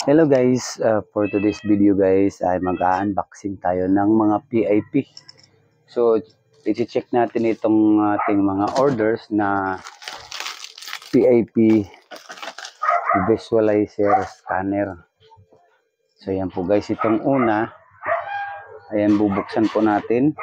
Hello guys, for today's video guys ay mag-unboxing tayo ng mga PIP. So, i-check natin itong ating mga orders na PIP visualizer scanner. So, yan po guys, itong una, ayan bubuksan po natin.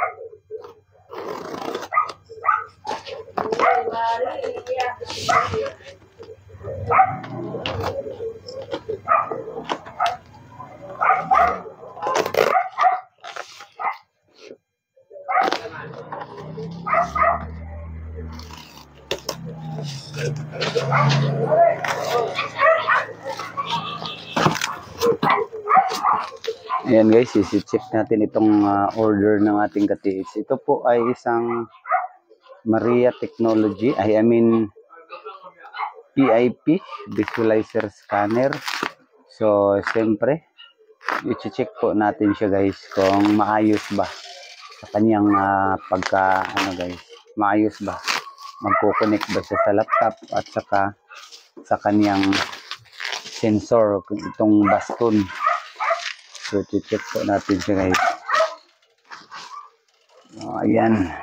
Ayan guys, isi-check natin itong order ng ating ka-TH. Ito po ay isang Maria Technology, I mean PIP visualizer scanner. So, siyempre, i-check po natin siya guys kung maayos ba sa kanyang guys, maayos ba, magko-connect ba siya sa laptop at saka sa kanyang sensor, itong baston. So, i-check po natin siya guys. Ayan.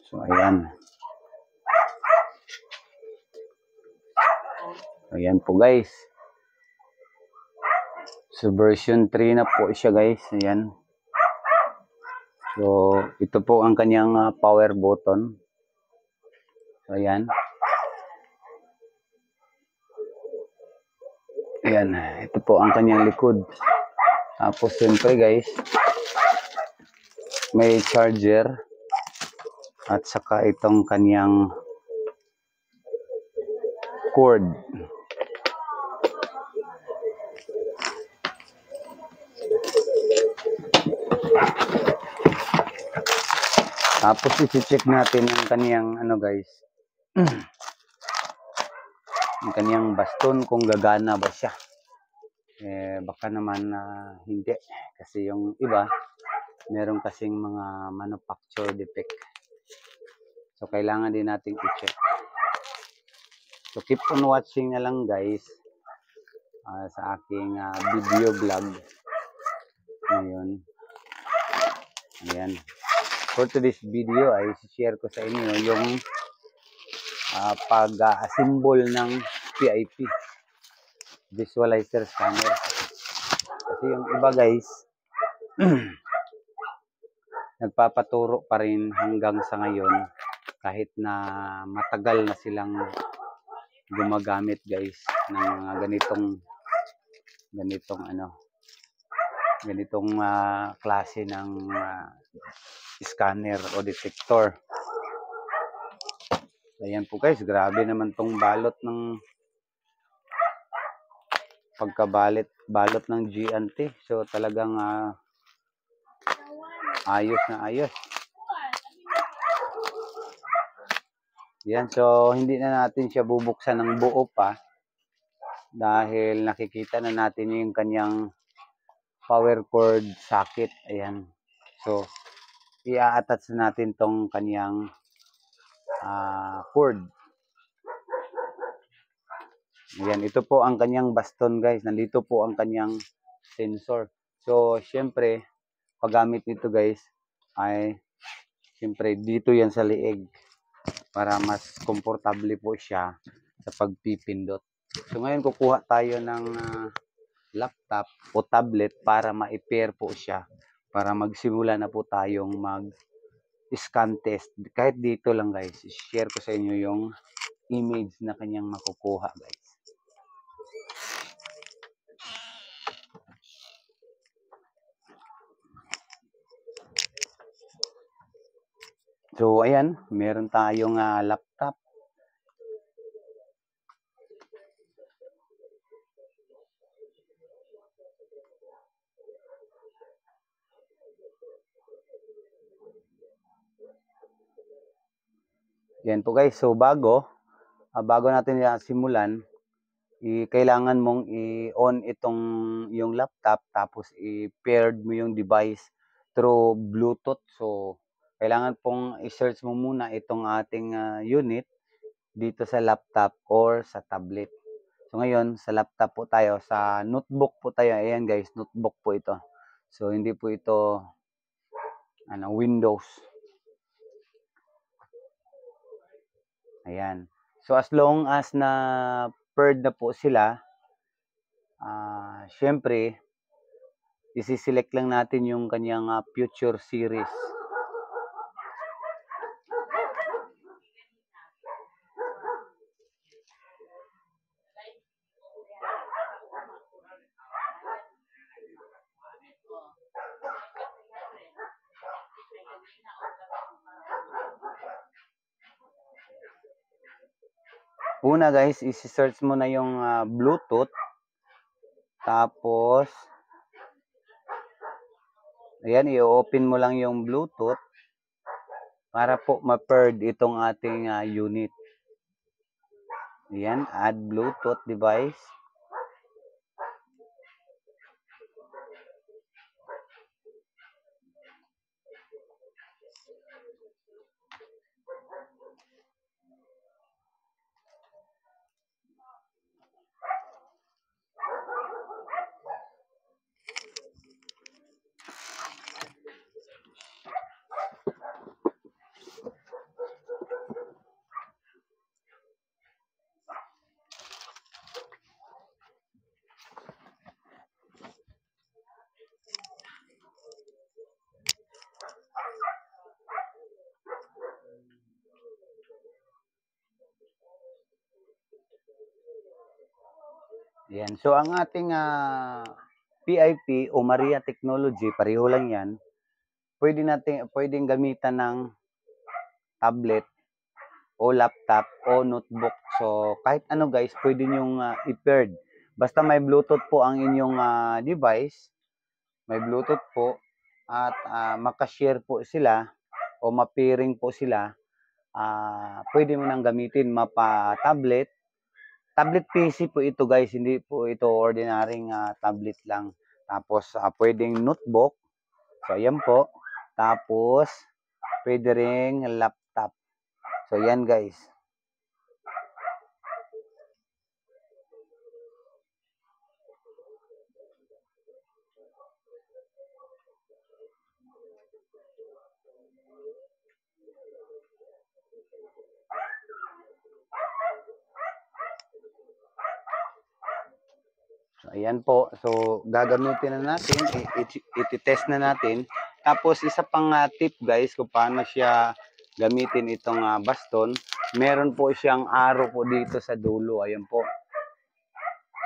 So, ayan. Ayan po guys. So, version 3 na po siya guys. Ayan. So, ito po ang kanyang power button. So, ayan. Ayan. Ito po ang kanyang likod. Tapos, siyempre guys, may charger. At saka itong kanyang cord. Tapos i-check natin ang kaniyang guys. Ang kaniyang baston kung gagana ba siya. Baka naman hindi kasi yung iba meron kasing mga manufacture defect. So kailangan din nating i-check. So keep on watching na lang guys sa aking video vlog ngayon. Ayan. For today's video ay share ko sa inyo yung pag-assemble ng PIP visualizer scanner. Kasi yung iba guys nagpapaturo pa rin hanggang sa ngayon kahit na matagal na silang gumagamit guys ng mga ganitong klase ng scanner o detector. Ayan po guys, grabe naman tong balot ng balot ng GNT. So talagang ayos na ayos. Yan, so hindi na natin siya bubuksan ng buo pa dahil nakikita na natin yung kanyang power cord socket. Ayan. So i-attach natin tong kanyang cord. Ayan, ito po ang kanyang baston guys. Nandito po ang kanyang sensor. So syempre paggamit nito guys ay syempre dito yan sa liig para mas komportable po siya sa pagpipindot. So ngayon kukuha tayo ng laptop o tablet para ma-pair po siya para magsimula na po tayong mag-scan test. Kahit dito lang guys, share ko sa inyo yung image na kanyang makukuha guys. So ayan, meron tayong laptop. Yan po guys, so bago natin simulan, kailangan mong i-on yung laptop tapos i-paired mo yung device through Bluetooth. So kailangan pong i-search mo muna itong ating unit dito sa laptop or sa tablet. So ngayon, sa laptop po tayo, sa notebook po tayo. Ayan guys, notebook po ito. So hindi po ito Windows. Ayan. So as long as na paired na po sila, syempre, isi-select lang natin yung kanyang future series. Una guys, isi-search mo na yung Bluetooth. Tapos, ayan, i-open mo lang yung Bluetooth para po ma-paired itong ating unit. Ayan, add Bluetooth device. Ayan. So, ang ating PIP o Maria Technology, pareho lang yan. Pwedeng gamitan ng tablet o laptop o notebook. So, kahit ano guys, pwede nyong i-paired. Basta may Bluetooth po ang inyong device, may Bluetooth po, at makashare po sila o ma-pairing po sila, pwede mo nang gamitin mapa-tablet. Tablet PC po ito guys, hindi po ito ordinaryong tablet lang. Tapos pwedeng notebook. So ayan po. Tapos pwede ring laptop. So yan guys. So ayan po. So gagamitin na natin, i-test na natin. Tapos isa pang tip guys kung paano siya gamitin itong baston. Meron po siyang arrow po dito sa dulo. Ayan po.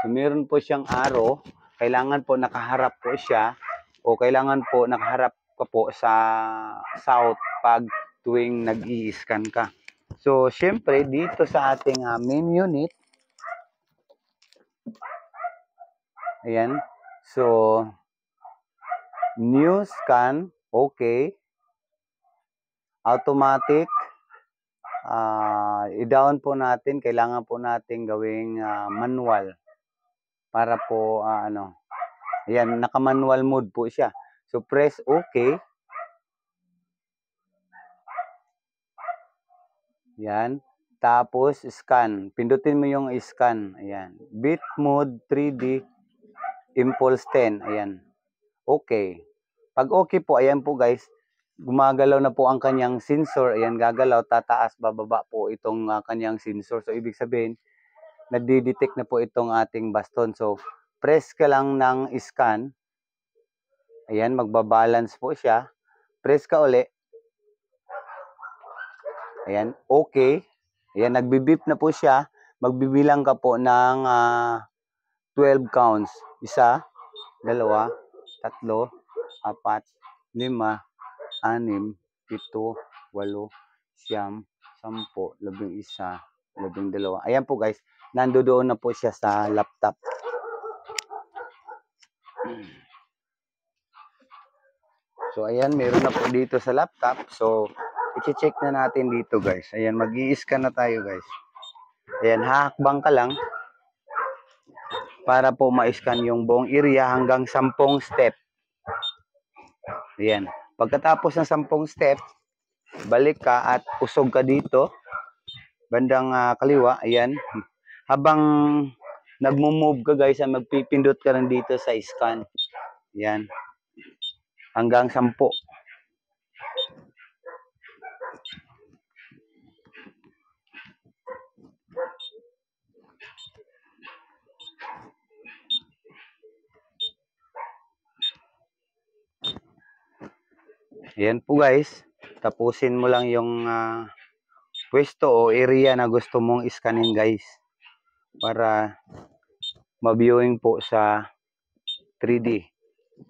So meron po siyang arrow. Kailangan po nakaharap po siya o kailangan po nakaharap ka po sa south pag tuwing nag-i-scan ka. So syempre dito sa ating main unit, ayan. So, new scan, okay. Automatic, i-down po natin. Kailangan po natin gawing manual. Para po, ayan, naka-manual mode po siya. So, press okay. Ayan. Tapos, scan. Pindutin mo yung scan. Ayan. Bit mode 3D. Impulse 10. Ayan. Okay. Pag okay po, ayan po guys, gumagalaw na po ang kanyang sensor. Ayan, gagalaw, tataas, bababa po itong kanyang sensor. So, ibig sabihin, nadidetect na po itong ating baston. So, press ka lang ng scan. Ayan, magbabalance po siya. Press ka uli. Ayan, okay. Ayan, nagbibip na po siya. Magbibilang ka po ng 12 counts. 1, 2, 3, 4, 5, 6, 7, 8, 8, 9, 10, 11, 12. Ayan po guys, nandoon na po siya sa laptop. So ayan, meron na po dito sa laptop. So i-check na natin dito guys. Ayan, mag-i-scan na tayo guys. Ayan, hahakbang ka lang para po ma-scan yung buong area hanggang 10 step. Ayan. Pagkatapos ng 10 step, balik ka at usog ka dito. bandang kaliwa, ayan. Habang nagmo-move ka guys, magpipindot ka rin dito sa scan. Ayan. Hanggang 10. Ayan po guys. Tapusin mo lang yung pwesto o area na gusto mong iskanin guys. Para ma-viewing po sa 3D.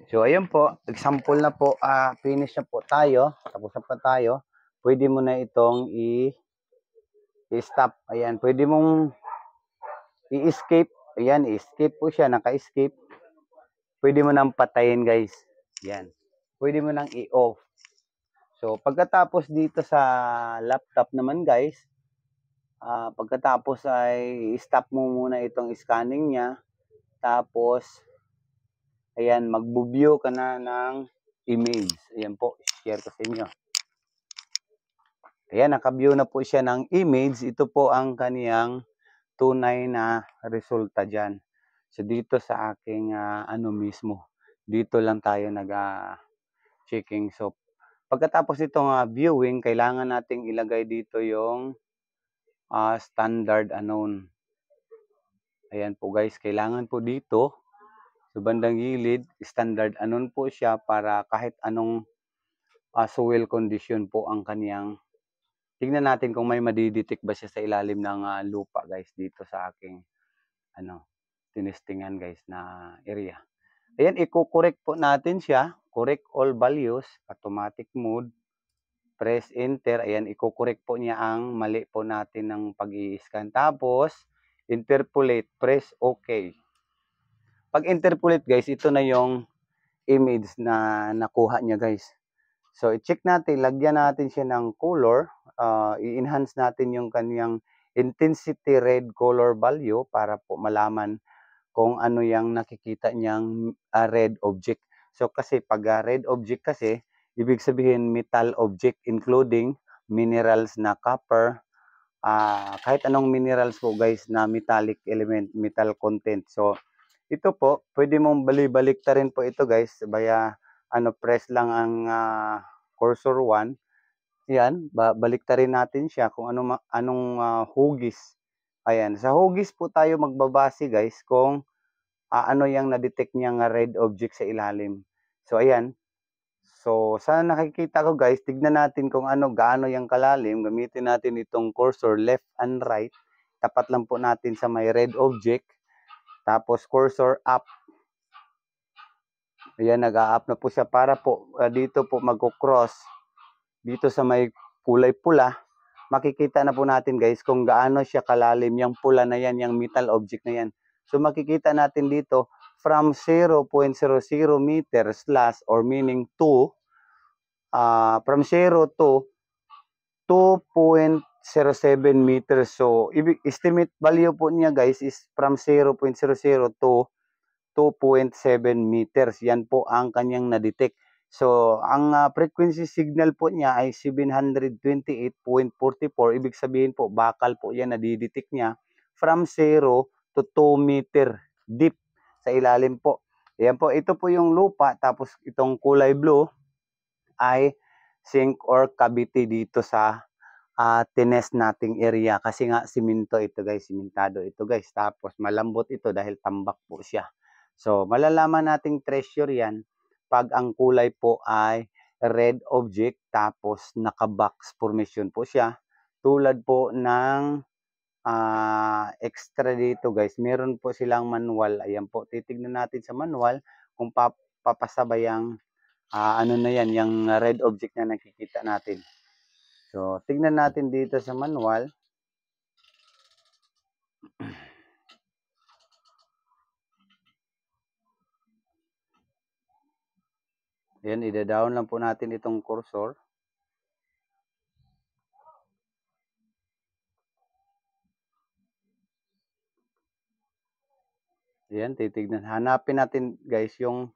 So ayan po, example na po, finish na po tayo. Tapos na pa tayo. Pwede mo na itong i-stop. Ayan, pwede mong i-escape. Ayan, escape po siya, naka-escape. Pwede mo nang patayin guys. Ayan. Pwede mo nang i-off. So, pagkatapos dito sa laptop naman guys, pagkatapos ay stop mo muna itong scanning niya. Tapos, ayan, mag-view ka na ng image. Ayan po, share ko sa inyo. Ayan, naka-view na po siya ng image. Ito po ang kaniyang tunay na resulta dyan. So, dito sa aking mismo. Dito lang tayo nag-checking. So, pagkatapos itong viewing, kailangan nating ilagay dito yung standard unknown. Ayan po guys, kailangan po dito sa bandang gilid, standard unknown po siya para kahit anong soil condition po ang kaniyang. Tingnan natin kung may madidetect ba siya sa ilalim ng lupa guys dito sa aking tinestingan guys na area. Ayan, i-correct po natin siya. Correct all values, automatic mode. Press enter. Ayan, i-correct po niya ang mali po natin ng pag-i-scan. Tapos, interpolate. Press OK. Pag interpolate guys, ito na yung image na nakuha niya guys. So, i-check natin. Lagyan natin siya ng color. I-enhance natin yung kaniyang intensity red color value para po malaman kung ano yung nakikita niyang red object. So kasi pag red object kasi, ibig sabihin metal object including minerals na copper, kahit anong minerals po guys na metallic element, metal content. So ito po, pwede mong balik ta rin po ito guys, baya press lang ang cursor 1. Yan, balik ta rin natin siya kung anong hugis. Ayan, sa hugis po tayo magbabase guys kung ano yung na-detect niyang red object sa ilalim. So, ayan. So, sa nakikita ko guys, tignan natin kung gaano yung kalalim. Gamitin natin itong cursor left and right. Tapat lang po natin sa may red object. Tapos, cursor up. Ayan, nag-a-up na po siya para po dito po mag-cross. Dito sa may kulay pula. Makikita na po natin guys kung gaano siya kalalim yung pula na yan, yung metal object na yan. So makikita natin dito from 0.00 meters slash or meaning 2 from 0 to 2.07 meters. So estimate value po niya guys is from 0.00 to 2.7 meters. Yan po ang kanyang na-detect. So, ang frequency signal po niya ay 728.44. Ibig sabihin po, bakal po yan, nadidetect niya from 0 to 2 meter deep sa ilalim po. Ayan po, ito po yung lupa. Tapos itong kulay blue ay sink or cavity dito sa tinest nating area. Kasi nga, simento ito guys, simentado ito guys. Tapos malambot ito dahil tambak po siya. So, malalaman nating treasure yan pag ang kulay po ay red object tapos naka-box formation po siya. Tulad po ng extra dito guys, meron po silang manual. Ayan po, titignan natin sa manual kung papasabay ang na yan, yung red object na nakikita natin. So, tignan natin dito sa manual. Ayan, ida-down lang po natin itong cursor. Ayan, titignan. Hanapin natin guys yung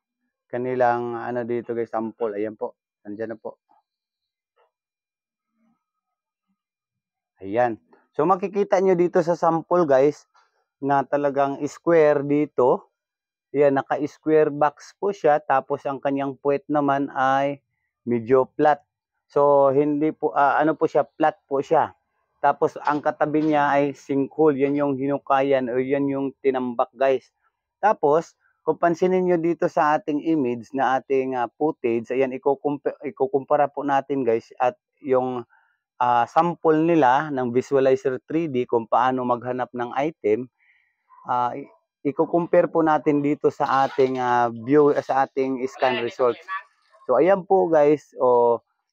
kanilang dito guys, sample. Ayan po, nandiyan na po. Ayan. So makikita nyo dito sa sample guys, na talagang square dito. Yan, naka-square box po siya. Tapos ang kanyang puwet naman ay medyo flat. So hindi po, ano po siya, flat po siya. Tapos ang katabi niya ay sinkhole. Yan yung hinukayan o yan yung tinambak guys. Tapos, kung pansinin nyo dito sa ating image na ating footage, ayan, ikukumpara po natin guys at yung sample nila ng Visualizer 3D kung paano maghanap ng item, i-compare po natin dito sa ating view, sa ating scan results. So ayan po guys,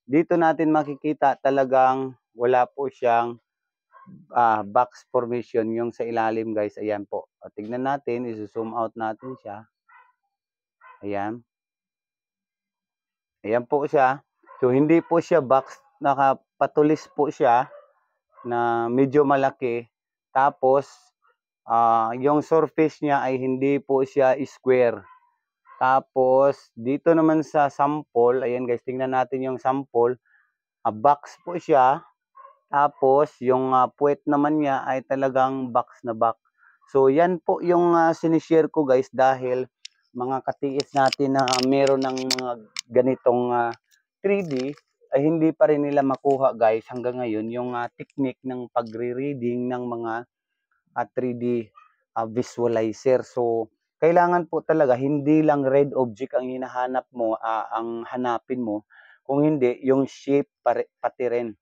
dito natin makikita talagang wala po siyang box formation yung sa ilalim guys. Ayan po. Tignan natin, i-zoom out natin siya. Ayan. Ayan po siya. So hindi po siya box, nakapatulis po siya na medyo malaki. Tapos yung surface niya ay hindi po siya square. Tapos dito naman sa sample, ayan guys, tingnan natin yung sample. Box po siya. Tapos yung puwet naman niya ay talagang box na box. So yan po yung sinishare ko guys, dahil mga katiis natin na meron ng mga ganitong 3D ay hindi pa rin nila makuha guys hanggang ngayon yung technique ng pagre-reading ng mga 3D visualizer. So kailangan po talaga hindi lang red object ang hinahanap mo, ang hanapin mo, kung hindi yung shape pati rin.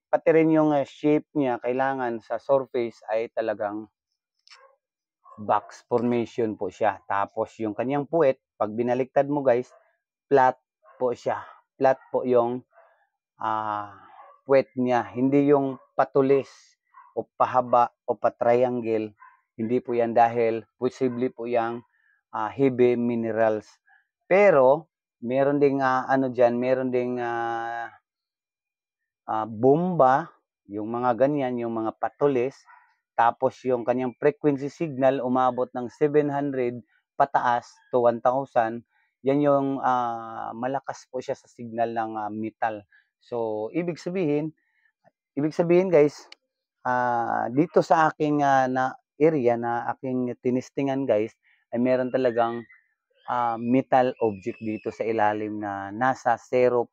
Pati rin yung shape niya, kailangan sa surface ay talagang box formation po siya. Tapos yung kanyang puwet, pag binaliktad mo guys, flat po siya. Flat po yung puwet niya. Hindi yung patulis o pahaba o pa-triangle. Hindi po yan, dahil posible po yung heavy minerals. Pero meron ding ano diyan, meron ding bomba, yung mga ganyan, yung mga patulis. Tapos yung kanyang frequency signal umabot ng 700 pataas to 1,000. Yan yung malakas po siya sa signal ng metal. So ibig sabihin guys, dito sa aking na area na aking tinistingan guys, ay meron talagang metal object dito sa ilalim na nasa 0.2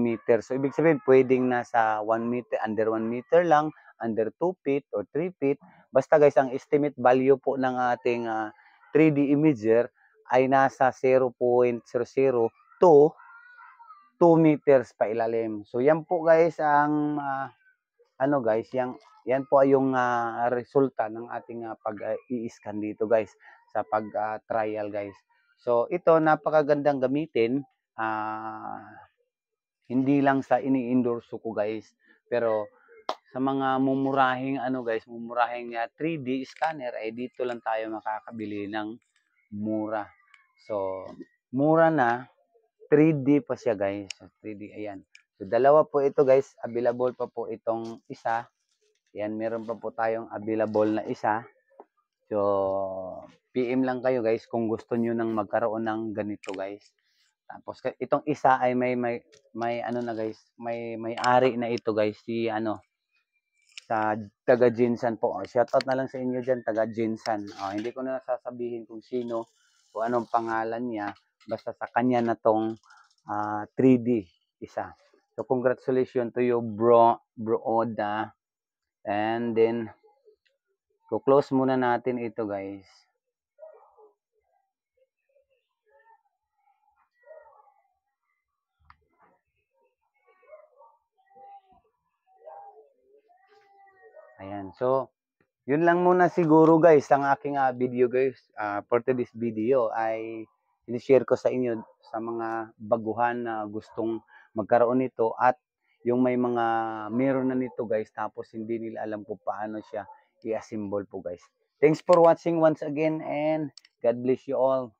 meter. So ibig sabihin pwedeng nasa 1 meter, under 1 meter lang, under 2 feet or 3 feet. Basta guys, ang estimate value po ng ating 3D imager ay nasa 0.00 to 2 meters pa ilalim. So yan po guys ang ano guys, yan po ay yung resulta ng ating pag-i-scan dito guys sa pag-trial guys. So ito napakagandang gamitin, hindi lang sa ini-endorse ko guys, pero sa mga mumurahing ano guys, mumurahing 3D scanner ay dito lang tayo makakabili ng mura. So mura na, 3D pa siya guys. 3D, ayan. So dalawa po ito guys, available pa po itong isa. Ayan, meron pa po tayong available na isa. So PM lang kayo guys kung gusto niyo nang magkaroon ng ganito guys. Tapos itong isa ay may ano na guys, may-ari na ito guys, si ano, sa taga Jinsan po. Shoutout na lang sa inyo diyan, taga Jinsan. Hindi ko na sasabihin kung sino o anong pangalan niya, basta sa kanya na tong 3D isa. So congratulations to you bro Oda. And then close muna natin ito guys. Ayan. So yun lang muna siguro guys ang aking video guys. For today's video ay i-share ko sa inyo sa mga baguhan na gustong magkaroon nito, at yung may mga meron na nito guys tapos hindi nila alam kung paano siya i-assemble po guys. Thanks for watching once again, and God bless you all.